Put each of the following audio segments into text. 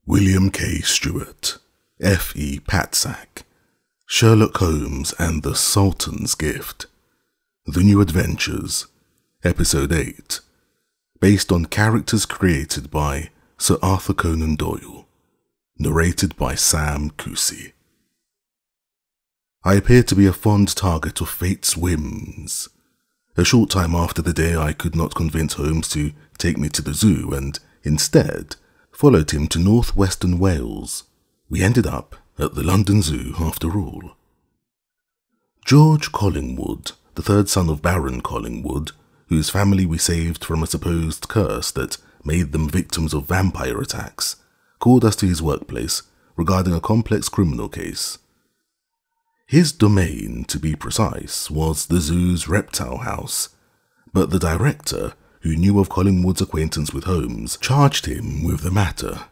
William K. Stewart, F.E. Patzak, Sherlock Holmes and the Sultan's Gift, The New Adventures, Episode 8, based on characters created by Sir Arthur Conan Doyle, narrated by Sam Kusi. I appeared to be a fond target of fate's whims. A short time after the day I could not convince Holmes to take me to the zoo and, instead, followed him to northwestern Wales. We ended up at the London Zoo after all. George Collingwood, the third son of Baron Collingwood, whose family we saved from a supposed curse that made them victims of vampire attacks, called us to his workplace regarding a complex criminal case. His domain, to be precise, was the zoo's reptile house, but the director, who knew of Collingwood's acquaintance with Holmes, charged him with the matter,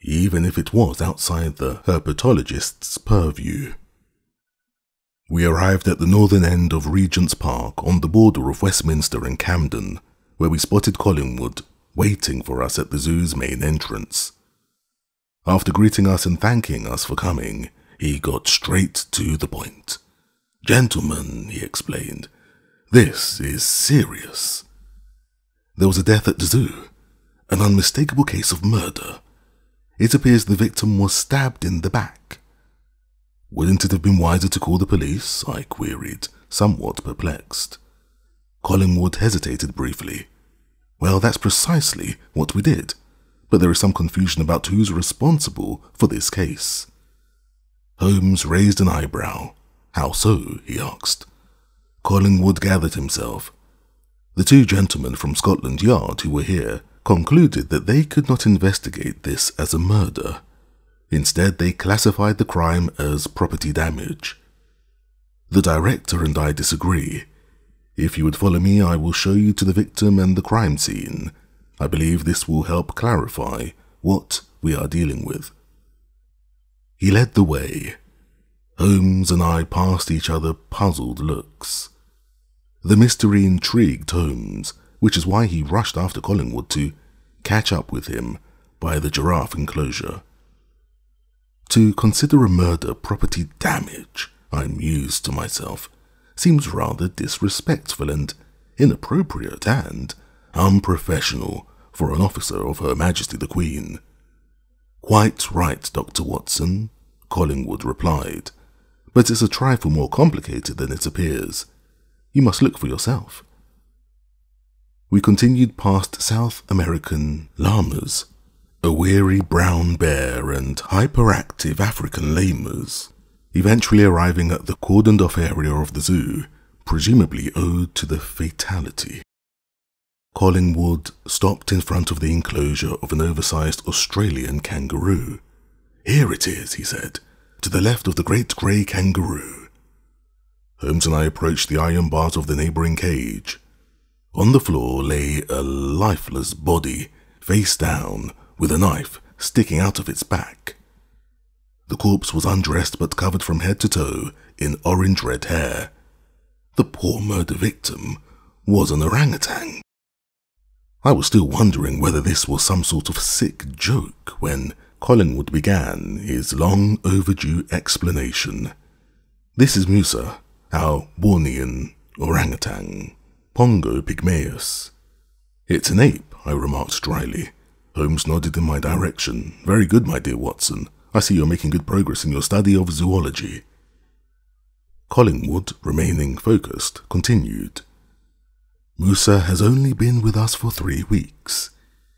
even if it was outside the herpetologist's purview. We arrived at the northern end of Regent's Park on the border of Westminster and Camden, where we spotted Collingwood waiting for us at the zoo's main entrance. After greeting us and thanking us for coming, he got straight to the point. "Gentlemen," he explained, "this is serious. There was a death at the zoo, an unmistakable case of murder. It appears the victim was stabbed in the back." "Wouldn't it have been wiser to call the police?" I queried, somewhat perplexed. Collingwood hesitated briefly. "Well, that's precisely what we did, but there is some confusion about who's responsible for this case." Holmes raised an eyebrow. "How so?" he asked. Collingwood gathered himself. "The two gentlemen from Scotland Yard who were here concluded that they could not investigate this as a murder. Instead, they classified the crime as property damage. The director and I disagree. If you would follow me, I will show you to the victim and the crime scene. I believe this will help clarify what we are dealing with." He led the way. Holmes and I passed each other puzzled looks. The mystery intrigued Holmes, which is why he rushed after Collingwood to catch up with him by the giraffe enclosure. To consider a murder property damage, I mused to myself, seems rather disrespectful and inappropriate and unprofessional for an officer of Her Majesty the Queen. "Quite right, Dr. Watson," Collingwood replied, "but it's a trifle more complicated than it appears. You must look for yourself." We continued past South American llamas, a weary brown bear and hyperactive African lemurs, eventually arriving at the cordoned-off area of the zoo, presumably owed to the fatality. Collingwood stopped in front of the enclosure of an oversized Australian kangaroo. "Here it is," he said, "to the left of the great grey kangaroo." Holmes and I approached the iron bars of the neighbouring cage. On the floor lay a lifeless body, face down, with a knife sticking out of its back. The corpse was undressed but covered from head to toe in orange-red hair. The poor murder victim was an orangutan. I was still wondering whether this was some sort of sick joke when Collingwood began his long overdue explanation. "This is Musa, our Bornean orangutan, Pongo pygmaeus." "It's an ape," I remarked dryly. Holmes nodded in my direction. "Very good, my dear Watson. I see you're making good progress in your study of zoology." Collingwood, remaining focused, continued. "Musa has only been with us for 3 weeks.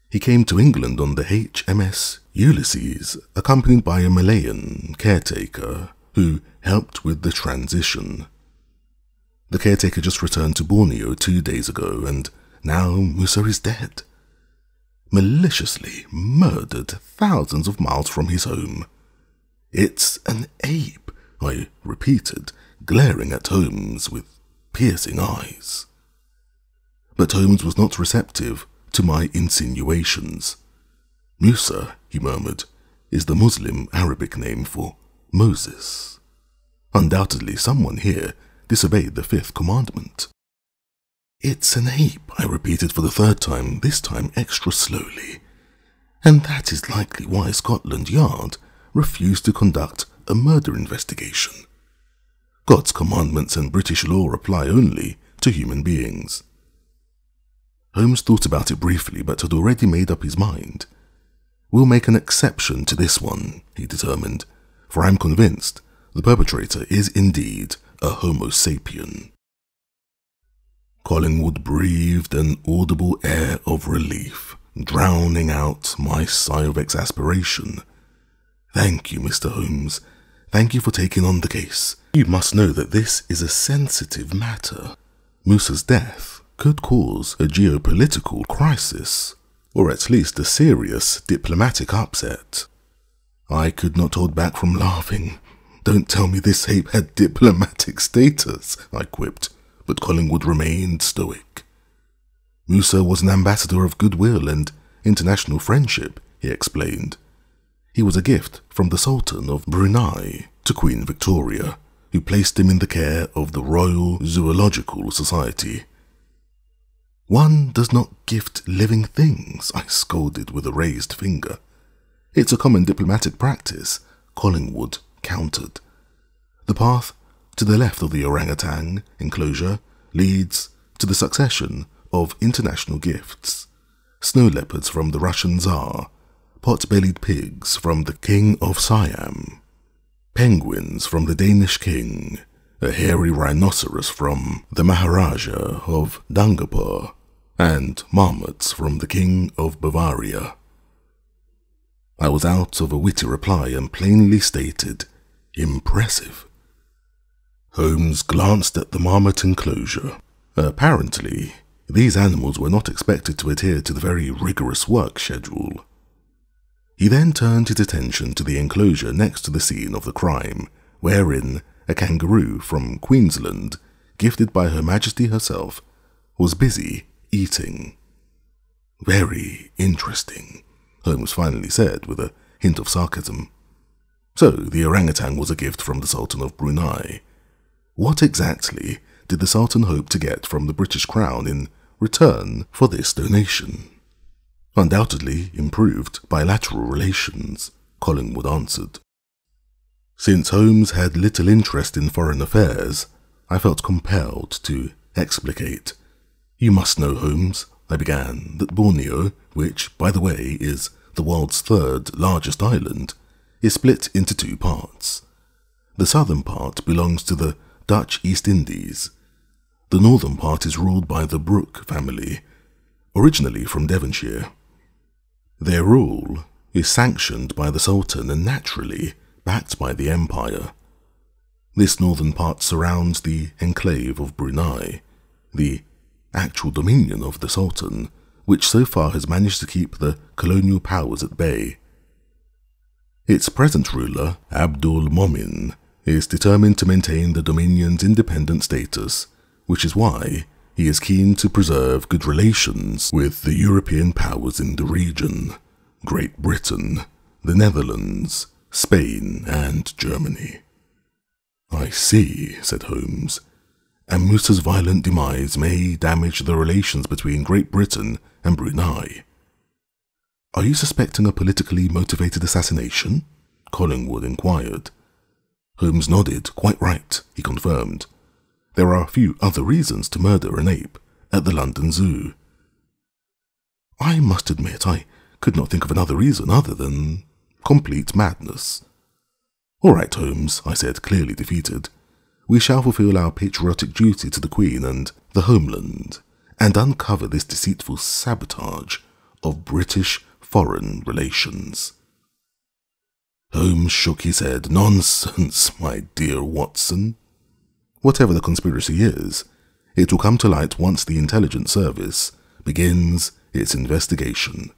He came to England on the HMS Ulysses, accompanied by a Malayan caretaker who helped with the transition. The caretaker just returned to Borneo 2 days ago, and now Musa is dead. Maliciously murdered thousands of miles from his home." "It's an ape," I repeated, glaring at Holmes with piercing eyes. But Holmes was not receptive to my insinuations. "Musa," he murmured, "is the Muslim Arabic name for Moses. Undoubtedly someone here disobeyed the 5th commandment." "It's an ape," I repeated for the 3rd time, this time extra slowly. And that is likely why Scotland Yard refused to conduct a murder investigation. God's commandments and British law apply only to human beings. Holmes thought about it briefly, but had already made up his mind. We'll make an exception to this one, he determined, for I'm convinced the perpetrator is indeed a Homo sapien. Collingwood breathed an audible air of relief, drowning out my sigh of exasperation. Thank you, Mr. Holmes. Thank you for taking on the case. You must know that this is a sensitive matter. Musa's death could cause a geopolitical crisis, or at least a serious diplomatic upset. I could not hold back from laughing. Don't tell me this ape had diplomatic status, I quipped, but Collingwood remained stoic. Musa was an ambassador of goodwill and international friendship, he explained. He was a gift from the Sultan of Brunei to Queen Victoria, who placed him in the care of the Royal Zoological Society. One does not gift living things, I scolded with a raised finger. It's a common diplomatic practice, Collingwood countered. The path to the left of the orangutan enclosure leads to the succession of international gifts. Snow leopards from the Russian Tsar, pot-bellied pigs from the King of Siam, penguins from the Danish king, a hairy rhinoceros from the Maharaja of Dangapur, and marmots from the King of Bavaria. I was out of a witty reply and plainly stated, impressive. Holmes glanced at the marmot enclosure. Apparently, these animals were not expected to adhere to the very rigorous work schedule. He then turned his attention to the enclosure next to the scene of the crime, wherein a kangaroo from Queensland, gifted by Her Majesty herself, was busy eating. Very interesting, Holmes finally said with a hint of sarcasm. So the orangutan was a gift from the Sultan of Brunei. What exactly did the Sultan hope to get from the British Crown in return for this donation? Undoubtedly improved bilateral relations, Collingwood answered. Since Holmes had little interest in foreign affairs, I felt compelled to explicate. You must know, Holmes, I began, that Borneo, which, by the way, is the world's third largest island, is split into two parts. The southern part belongs to the Dutch East Indies. The northern part is ruled by the Brooke family, originally from Devonshire. Their rule is sanctioned by the Sultan and naturally backed by the Empire. This northern part surrounds the enclave of Brunei, the actual dominion of the Sultan, which so far has managed to keep the colonial powers at bay. Its present ruler, Abdul Momin, is determined to maintain the dominion's independent status, which is why he is keen to preserve good relations with the European powers in the region, Great Britain, the Netherlands, Spain, and Germany. I see, said Holmes, and Musa's violent demise may damage the relations between Great Britain and Brunei. Are you suspecting a politically motivated assassination? Collingwood inquired. Holmes nodded. Quite right, he confirmed. There are a few other reasons to murder an ape at the London Zoo. I must admit I could not think of another reason other than complete madness. All right, Holmes, I said, clearly defeated. We shall fulfill our patriotic duty to the Queen and the homeland, and uncover this deceitful sabotage of British foreign relations. Holmes shook his head. Nonsense, my dear Watson. Whatever the conspiracy is, it will come to light once the intelligence service begins its investigation.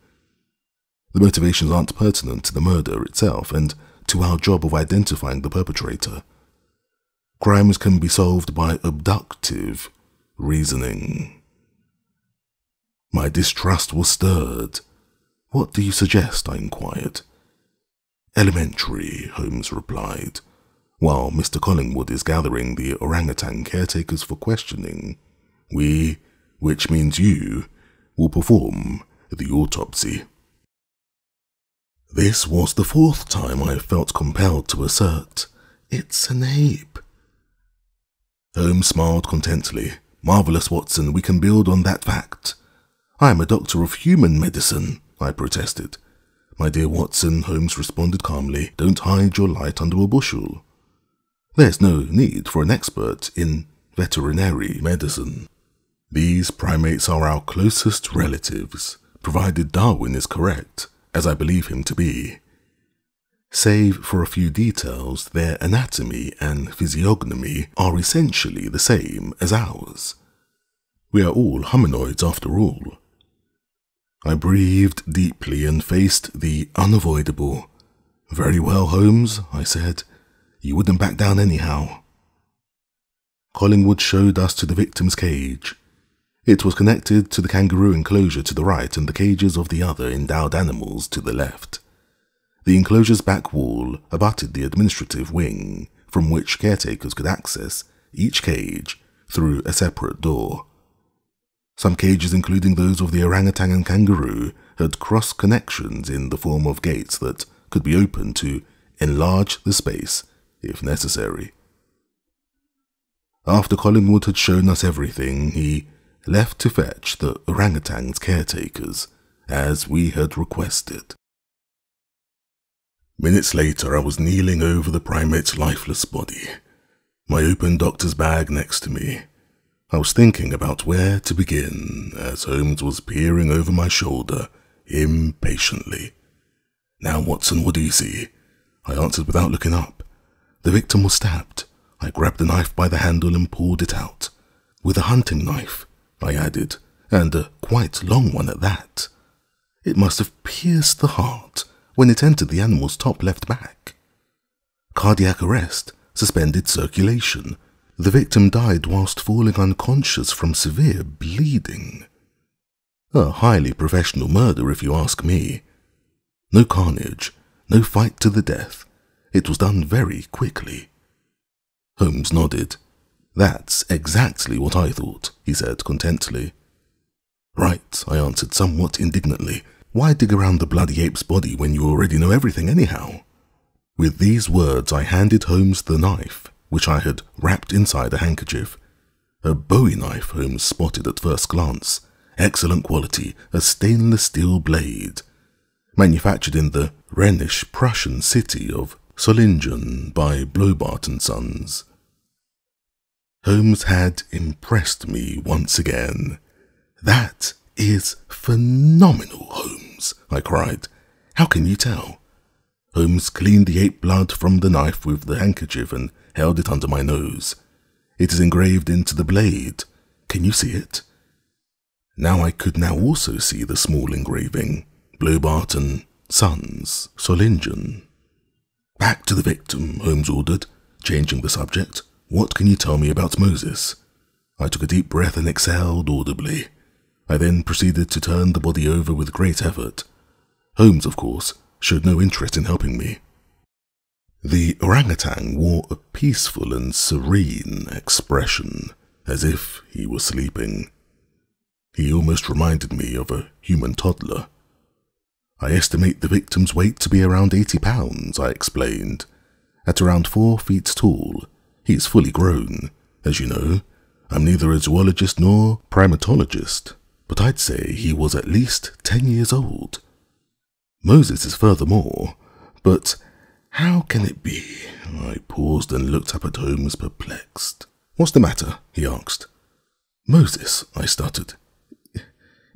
The motivations aren't pertinent to the murder itself and to our job of identifying the perpetrator. Crimes can be solved by abductive reasoning. My distrust was stirred. What do you suggest? I inquired. Elementary, Holmes replied, while Mr. Collingwood is gathering the orangutan caretakers for questioning. We, which means you, will perform the autopsy. This was the fourth time I felt compelled to assert, "It's an ape." Holmes smiled contentedly. "Marvellous, Watson, we can build on that fact." "I am a doctor of human medicine," I protested. "My dear Watson," Holmes responded calmly, "don't hide your light under a bushel. There's no need for an expert in veterinary medicine. These primates are our closest relatives, provided Darwin is correct, as I believe him to be. Save for a few details, their anatomy and physiognomy are essentially the same as ours. We are all hominoids after all." I breathed deeply and faced the unavoidable. "Very well, Holmes," I said. "You wouldn't back down anyhow." Collingwood showed us to the victim's cage. It was connected to the kangaroo enclosure to the right and the cages of the other endowed animals to the left. The enclosure's back wall abutted the administrative wing, from which caretakers could access each cage through a separate door. Some cages, including those of the orangutan and kangaroo, had cross-connections in the form of gates that could be opened to enlarge the space if necessary. After Collingwood had shown us everything, he left to fetch the orangutan's caretakers, as we had requested. Minutes later, I was kneeling over the primate's lifeless body, my open doctor's bag next to me. I was thinking about where to begin, as Holmes was peering over my shoulder impatiently. "Now, Watson, what do you see?" I answered without looking up. "The victim was stabbed." I grabbed the knife by the handle and pulled it out. "With a hunting knife," I added, "and a quite long one at that. It must have pierced the heart when it entered the animal's top left back. Cardiac arrest, suspended circulation. The victim died whilst falling unconscious from severe bleeding. A highly professional murder, if you ask me. No carnage, no fight to the death. It was done very quickly." Holmes nodded. "That's exactly what I thought," he said contentedly. "Right," I answered somewhat indignantly. "Why dig around the bloody ape's body when you already know everything anyhow?" With these words, I handed Holmes the knife, which I had wrapped inside a handkerchief. A Bowie knife, Holmes spotted at first glance. Excellent quality, a stainless steel blade. Manufactured in the Rhenish-Prussian city of Solingen by Blobart and Sons. Holmes had impressed me once again. "That is phenomenal, Holmes," I cried. "How can you tell?" Holmes cleaned the ape blood from the knife with the handkerchief and held it under my nose. "It is engraved into the blade. Can you see it?" Now I could now also see the small engraving. Blobart and Sons, Solingen. "Back to the victim," Holmes ordered, changing the subject. "What can you tell me about Moses?" I took a deep breath and exhaled audibly. I then proceeded to turn the body over with great effort. Holmes, of course, showed no interest in helping me. The orangutan wore a peaceful and serene expression, as if he was sleeping. He almost reminded me of a human toddler. "I estimate the victim's weight to be around 80 pounds, I explained. "At around 4 feet tall, he is fully grown. As you know, I'm neither a zoologist nor primatologist, but I'd say he was at least 10 years old. Moses is furthermore, but how can it be?" I paused and looked up at Holmes, perplexed. "What's the matter?" he asked. "Moses," I stuttered,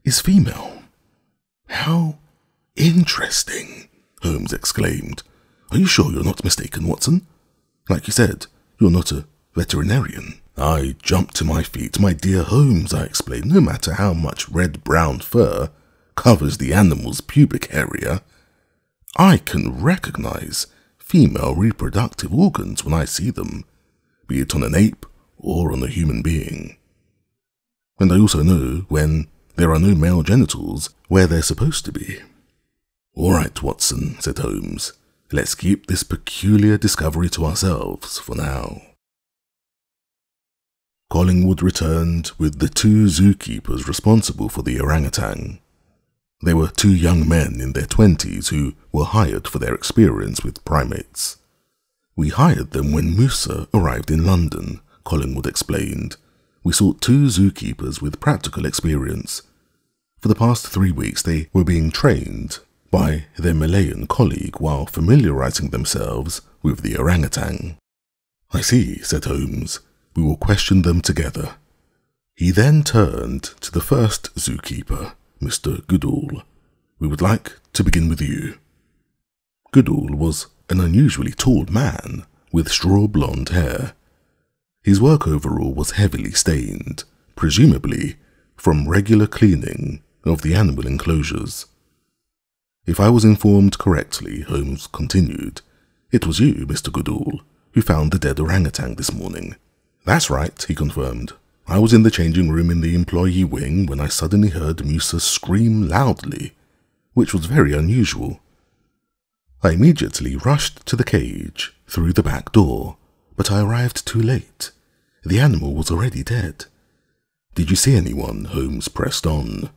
"is female." "How interesting," Holmes exclaimed. "Are you sure you're not mistaken, Watson? Like you said, you're not a veterinarian." I jumped to my feet. "My dear Holmes," I explained, "no matter how much red-brown fur covers the animal's pubic area, I can recognize female reproductive organs when I see them, be it on an ape or on a human being. And I also know when there are no male genitals where they're supposed to be." "All right, Watson," said Holmes. "Let's keep this peculiar discovery to ourselves for now." Collingwood returned with the 2 zookeepers responsible for the orangutan. They were two young men in their 20s who were hired for their experience with primates. We hired them when Musa arrived in London, Collingwood explained. We sought two zookeepers with practical experience. For the past 3 weeks they were being trained by their Malayan colleague while familiarizing themselves with the orangutan. I see, said Holmes. We will question them together. He then turned to the first zookeeper, Mr. Goodall. We would like to begin with you. Goodall was an unusually tall man with straw blonde hair. His work overall was heavily stained, presumably from regular cleaning of the animal enclosures. If I was informed correctly, Holmes continued, it was you, Mr. Goodall, who found the dead orangutan this morning. That's right, he confirmed. I was in the changing room in the employee wing when I suddenly heard Musa scream loudly, which was very unusual. I immediately rushed to the cage through the back door, but I arrived too late. The animal was already dead. Did you see anyone? Holmes pressed on.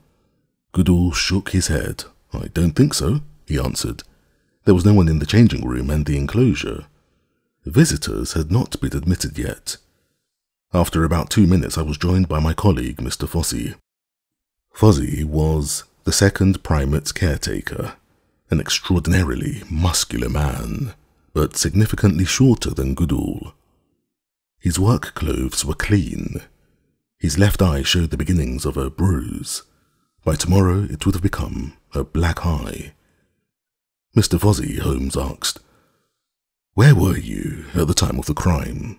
Goodall shook his head. I don't think so, he answered. There was no one in the changing room and the enclosure. Visitors had not been admitted yet. After about 2 minutes I was joined by my colleague, Mr. Fossey. Fossey was the second primate's caretaker, an extraordinarily muscular man, but significantly shorter than Goodall. His work clothes were clean. His left eye showed the beginnings of a bruise. By tomorrow it would have become a black eye. Mr. Fossey, Holmes asked, where were you at the time of the crime?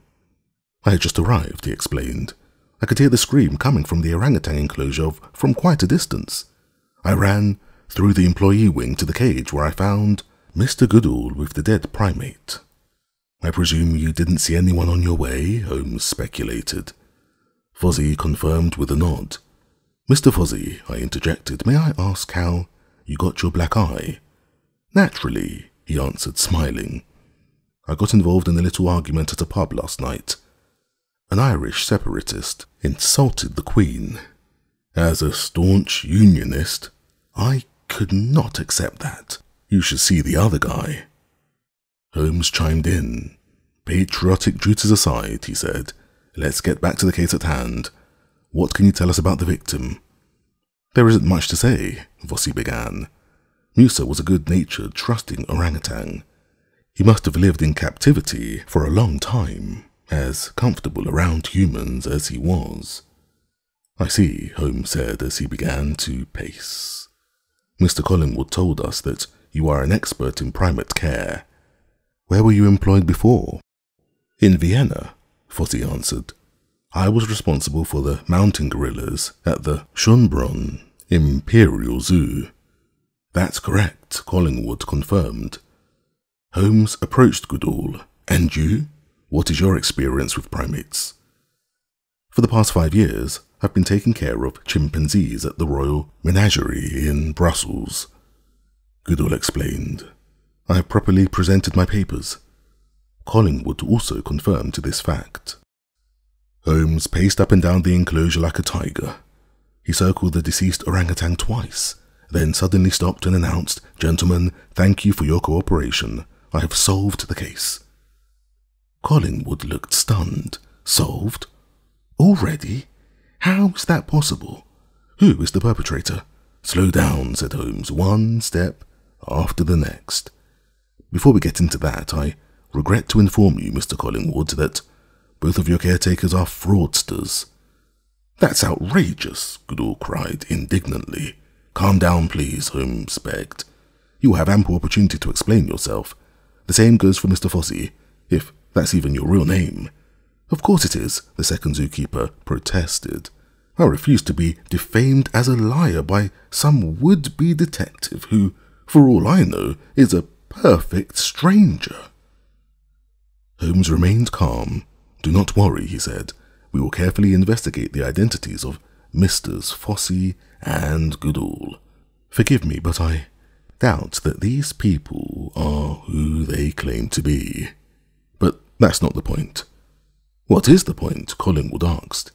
I had just arrived, he explained. I could hear the scream coming from the orangutan enclosure from quite a distance. I ran through the employee wing to the cage where I found Mr. Goodall with the dead primate. I presume you didn't see anyone on your way, Holmes speculated. Fossey confirmed with a nod. Mr. Fossey, I interjected, may I ask how you got your black eye? Naturally, he answered, smiling. I got involved in a little argument at a pub last night. An Irish separatist insulted the Queen. As a staunch unionist, I could not accept that. You should see the other guy. Holmes chimed in. Patriotic duties aside, he said, let's get back to the case at hand. What can you tell us about the victim? There isn't much to say, Fossey began. Musa was a good-natured, trusting orangutan. He must have lived in captivity for a long time, as comfortable around humans as he was. I see, Holmes said as he began to pace. Mr. Collingwood told us that you are an expert in primate care. Where were you employed before? In Vienna, Fossey answered. I was responsible for the mountain gorillas at the Schönbrunn Imperial Zoo. That's correct, Collingwood confirmed. Holmes approached Goodall. And you? What is your experience with primates? For the past 5 years, I've been taking care of chimpanzees at the Royal Menagerie in Brussels. Goodall explained. I have properly presented my papers. Collingwood also confirmed to this fact. Holmes paced up and down the enclosure like a tiger. He circled the deceased orangutan twice, then suddenly stopped and announced, Gentlemen, thank you for your cooperation. I have solved the case. Collingwood looked stunned. Solved? Already? How is that possible? Who is the perpetrator? Slow down, said Holmes, one step after the next. Before we get into that, I regret to inform you, Mr. Collingwood, that both of your caretakers are fraudsters. That's outrageous, Goodall cried indignantly. Calm down, please, Holmes begged. You will have ample opportunity to explain yourself. The same goes for Mr. Fossey, if that's even your real name. Of course it is, the second zookeeper protested. I refuse to be defamed as a liar by some would-be detective who, for all I know, is a perfect stranger. Holmes remained calm. Do not worry, he said. We will carefully investigate the identities of Misters Fossey and Goodall. Forgive me, but I doubt that these people are who they claim to be. But that's not the point. What is the point? Collingwood asked.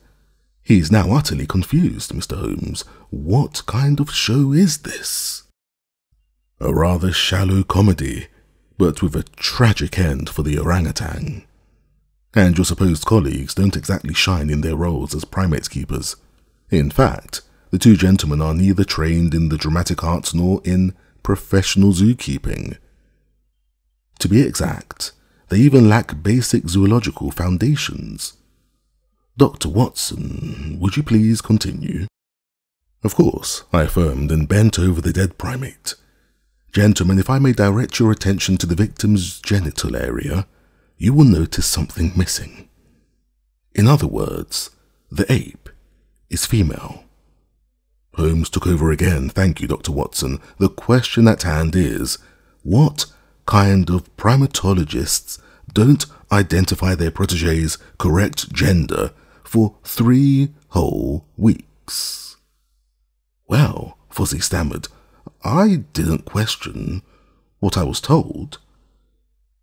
He's now utterly confused, Mr. Holmes. What kind of show is this? A rather shallow comedy, but with a tragic end for the orangutan. And your supposed colleagues don't exactly shine in their roles as primate keepers. In fact, the two gentlemen are neither trained in the dramatic arts nor in professional zookeeping. To be exact, they even lack basic zoological foundations. Dr. Watson, would you please continue? Of course, I affirmed and bent over the dead primate. Gentlemen, if I may direct your attention to the victim's genital area, you will notice something missing. In other words, the ape is female. Holmes took over again. Thank you, Dr. Watson. The question at hand is, what kind of primatologists don't identify their protege's correct gender for 3 whole weeks? Well, Fuzzy stammered, I didn't question what I was told.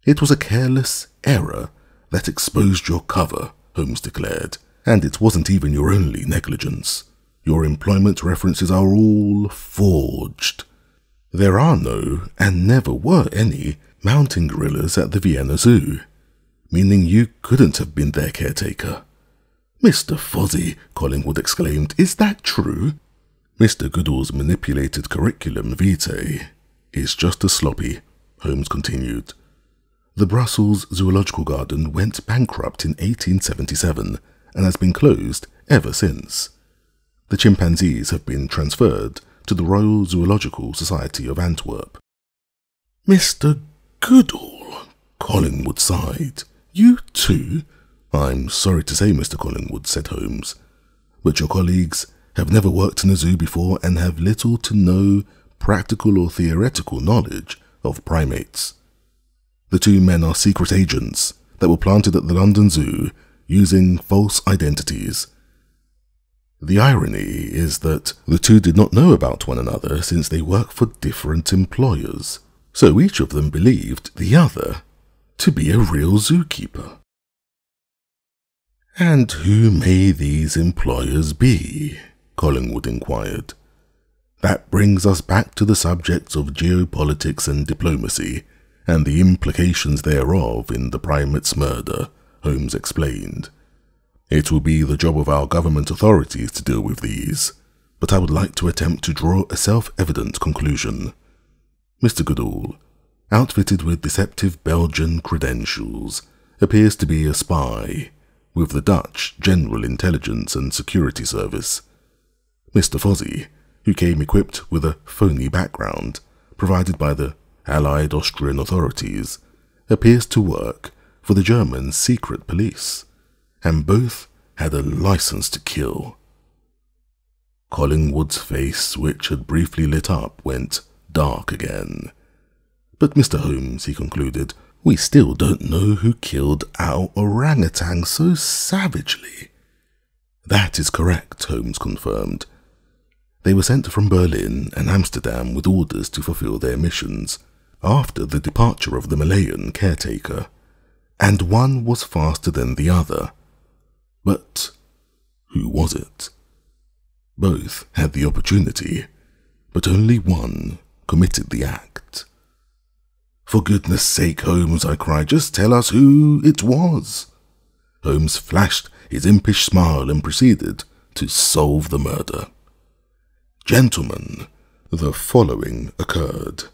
It was a careless error that exposed your cover, Holmes declared, and it wasn't even your only negligence. Your employment references are all forged. There are no, and never were any, mountain gorillas at the Vienna Zoo, meaning you couldn't have been their caretaker. Mr. Fuzzy, Collingwood exclaimed, is that true? Mr. Goodall's manipulated curriculum vitae is just as sloppy, Holmes continued. The Brussels Zoological Garden went bankrupt in 1877 and has been closed ever since. The chimpanzees have been transferred to the Royal Zoological Society of Antwerp. Mr. Goodall, Collingwood sighed. You too? I'm sorry to say, Mr. Collingwood, said Holmes, but your colleagues have never worked in a zoo before and have little to no practical or theoretical knowledge of primates. The two men are secret agents that were planted at the London Zoo using false identities. The irony is that the two did not know about one another since they work for different employers, so each of them believed the other to be a real zookeeper. And who may these employers be? Collingwood inquired. That brings us back to the subjects of geopolitics and diplomacy, and the implications thereof in the primate's murder, Holmes explained. It will be the job of our government authorities to deal with these, but I would like to attempt to draw a self-evident conclusion. Mr. Goodall, outfitted with deceptive Belgian credentials, appears to be a spy with the Dutch General Intelligence and Security Service. Mr. Fuzzy, who came equipped with a phony background provided by the Allied Austrian authorities, appears to work for the German secret police, and both had a license to kill. Collingwood's face, which had briefly lit up, went dark again. But Mr. Holmes, he concluded, we still don't know who killed our orangutan so savagely. That is correct, Holmes confirmed. They were sent from Berlin and Amsterdam with orders to fulfill their missions after the departure of the Malayan caretaker, and one was faster than the other. But who was it? Both had the opportunity, but only one committed the act. For goodness sake, Holmes, I cried, just tell us who it was. Holmes flashed his impish smile and proceeded to solve the murder. Gentlemen, the following occurred.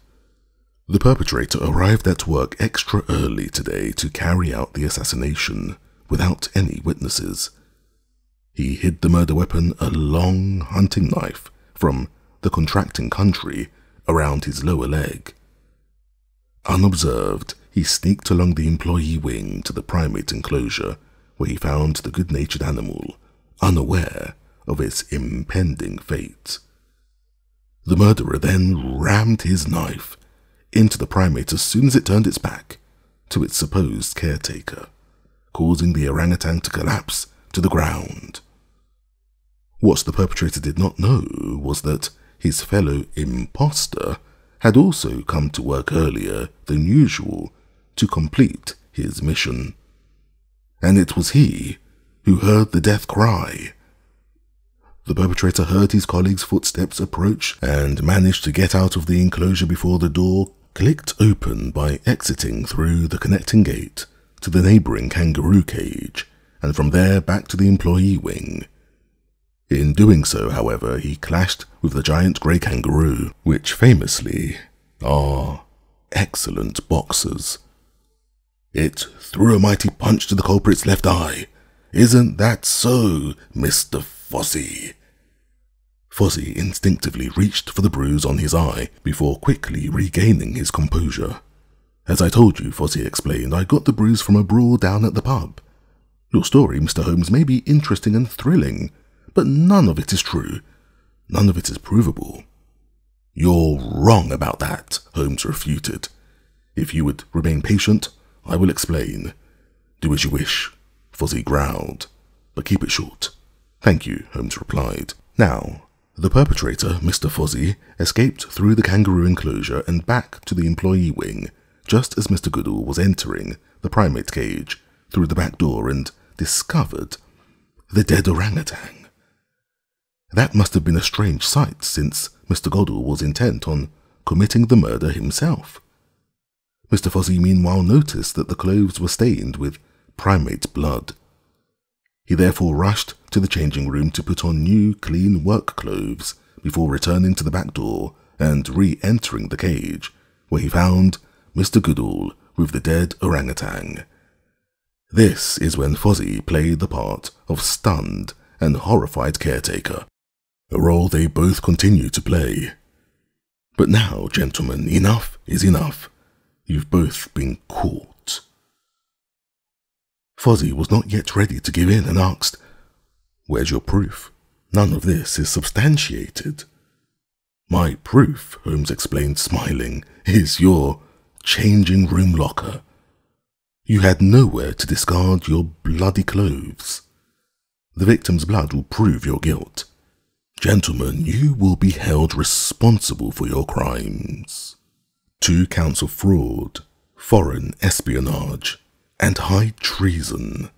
The perpetrator arrived at work extra early today to carry out the assassination without any witnesses. He hid the murder weapon, a long hunting knife, from the contracting country around his lower leg. Unobserved, he sneaked along the employee wing to the primate enclosure, where he found the good-natured animal, unaware of its impending fate. The murderer then rammed his knife into the primate as soon as it turned its back to its supposed caretaker, causing the orangutan to collapse to the ground. What the perpetrator did not know was that his fellow imposter had also come to work earlier than usual to complete his mission. And it was he who heard the death cry The perpetrator heard his colleague's footsteps approach and managed to get out of the enclosure before the door clicked open by exiting through the connecting gate to the neighbouring kangaroo cage, and from there back to the employee wing. In doing so, however, he clashed with the giant grey kangaroo, which famously are excellent boxers. It threw a mighty punch to the culprit's left eye. "Isn't that so, Mr. Fozzie?" Fozzie instinctively reached for the bruise on his eye before quickly regaining his composure. "As I told you," Fozzie explained, "I got the bruise from a brawl down at the pub. Your story, Mr. Holmes, may be interesting and thrilling, but none of it is true. None of it is provable." "You're wrong about that," Holmes refuted. "If you would remain patient, I will explain." "Do as you wish," Fozzie growled, "but keep it short." "Thank you," Holmes replied. Now, the perpetrator, Mr. Fozzie, escaped through the kangaroo enclosure and back to the employee wing, just as Mr. Goodall was entering the primate cage through the back door and discovered the dead orangutan. That must have been a strange sight, since Mr. Goodall was intent on committing the murder himself. Mr. Fozzie meanwhile noticed that the clothes were stained with primate blood. He therefore rushed to the changing room to put on new, clean work clothes before returning to the back door and re-entering the cage, where he found Mr. Goodall with the dead orangutan. This is when Fozzie played the part of stunned and horrified caretaker, a role they both continue to play. But now, gentlemen, enough is enough. You've both been caught. Fozzie was not yet ready to give in and asked, "Where's your proof? None of this is substantiated." "My proof," Holmes explained, smiling, "is your changing room locker. You had nowhere to discard your bloody clothes. The victim's blood will prove your guilt. Gentlemen, you will be held responsible for your crimes. 2 counts of fraud, foreign espionage, and high treason,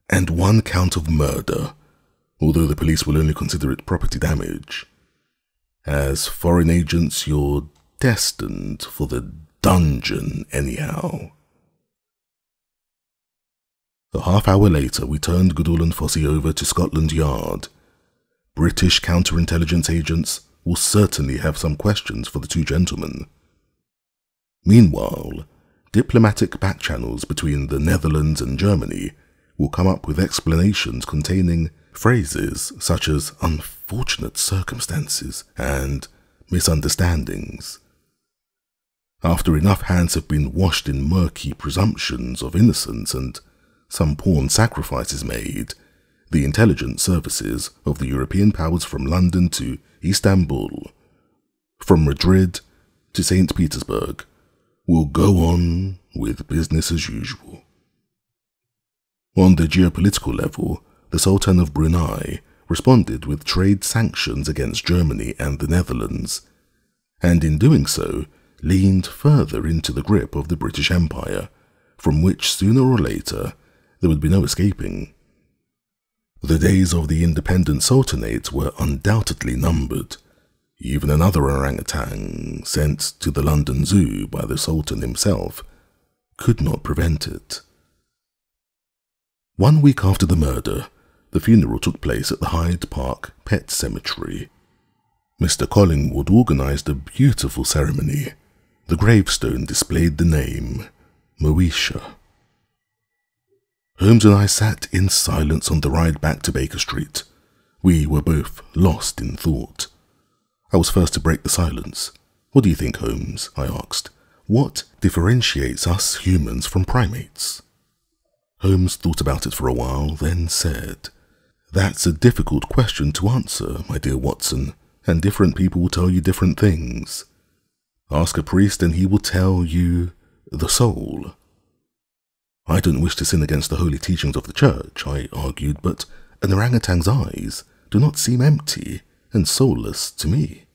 and 1 count of murder, although the police will only consider it property damage. As foreign agents, you're destined for the dungeon anyhow." A half-hour later, we turned Goodall and Fozzie over to Scotland Yard. British counterintelligence agents will certainly have some questions for the 2 gentlemen. Meanwhile, diplomatic backchannels between the Netherlands and Germany will come up with explanations containing phrases such as "unfortunate circumstances" and "misunderstandings." After enough hands have been washed in murky presumptions of innocence and some pawn sacrifices made, the intelligence services of the European powers from London to Istanbul, from Madrid to St. Petersburg, will go on with business as usual. On the geopolitical level, the Sultan of Brunei responded with trade sanctions against Germany and the Netherlands, and in doing so leaned further into the grip of the British Empire, from which sooner or later there would be no escaping. The days of the independent sultanate were undoubtedly numbered. Even another orangutan sent to the London Zoo by the Sultan himself could not prevent it. 1 week after the murder, the funeral took place at the Hyde Park Pet Cemetery. Mr. Collingwood organised a beautiful ceremony. The gravestone displayed the name Moesha. Holmes and I sat in silence on the ride back to Baker Street. We were both lost in thought. I was first to break the silence. "What do you think, Holmes?" I asked. "What differentiates us humans from primates?" Holmes thought about it for a while, then said, "That's a difficult question to answer, my dear Watson, and different people will tell you different things. Ask a priest and he will tell you the soul." "I don't wish to sin against the holy teachings of the church," I argued, "but an orangutan's eyes do not seem empty and soulless to me."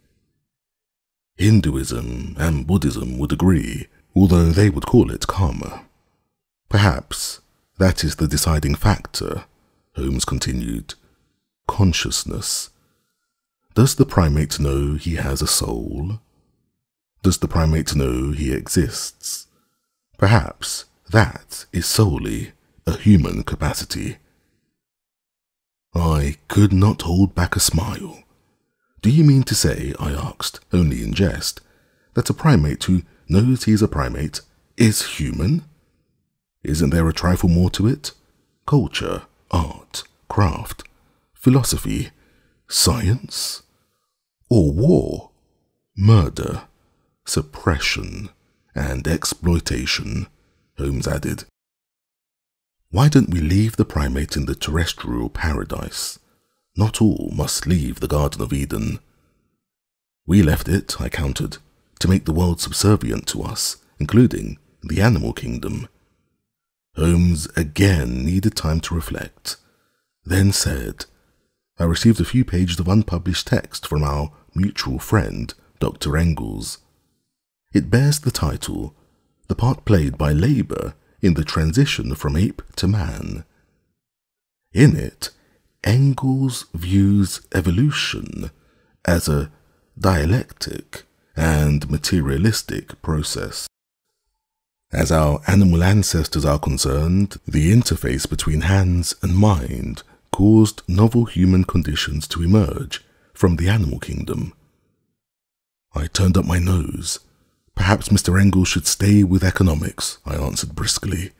Hinduism and Buddhism would agree, although they would call it karma. "Perhaps that is the deciding factor," Holmes continued. "Consciousness Does the primate know he has a soul? Does the primate know he exists? Perhaps that is solely a human capacity. I could not hold back a smile. Do you mean to say, I asked, only in jest, that a primate who knows he is a primate is human? Isn't there a trifle more to it? Culture, art, craft, philosophy, science? Or war, murder, suppression, and exploitation, Holmes added. Why don't we leave the primate in the terrestrial paradise? Not all must leave the Garden of Eden. We left it, I countered, to make the world subservient to us, including the animal kingdom. Holmes again needed time to reflect, then said, I received a few pages of unpublished text from our mutual friend, Dr. Engels. It bears the title, The Part Played by Labour in the Transition from Ape to Man. In it, Engels views evolution as a dialectic and materialistic process. As our animal ancestors are concerned, the interface between hands and mind caused novel human conditions to emerge from the animal kingdom. I turned up my nose. Perhaps Mr. Engels should stay with economics, I answered briskly.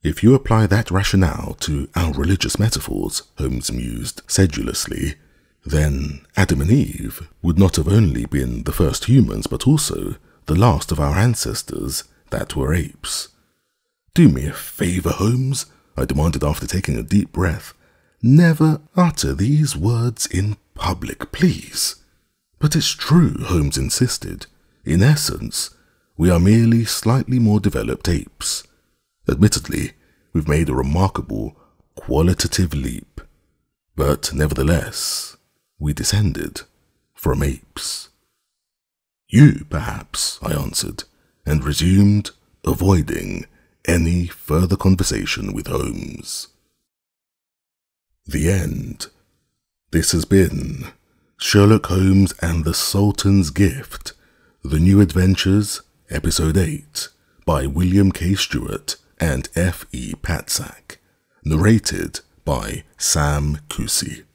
If you apply that rationale to our religious metaphors, Holmes mused sedulously, then Adam and Eve would not have only been the first humans but also the last of our ancestors that were apes. Do me a favour, Holmes, I demanded after taking a deep breath. Never utter these words in public, please. But it's true, Holmes insisted. In essence, we are merely slightly more developed apes. Admittedly, we've made a remarkable qualitative leap. But nevertheless, we descended from apes. You, perhaps, I answered, and resumed, avoiding any further conversation with Holmes. The end. This has been Sherlock Holmes and the Sultan's Gift, The New Adventures, Episode 8, by William K. Stewart and F. E. Patzak, narrated by Sam Kusi.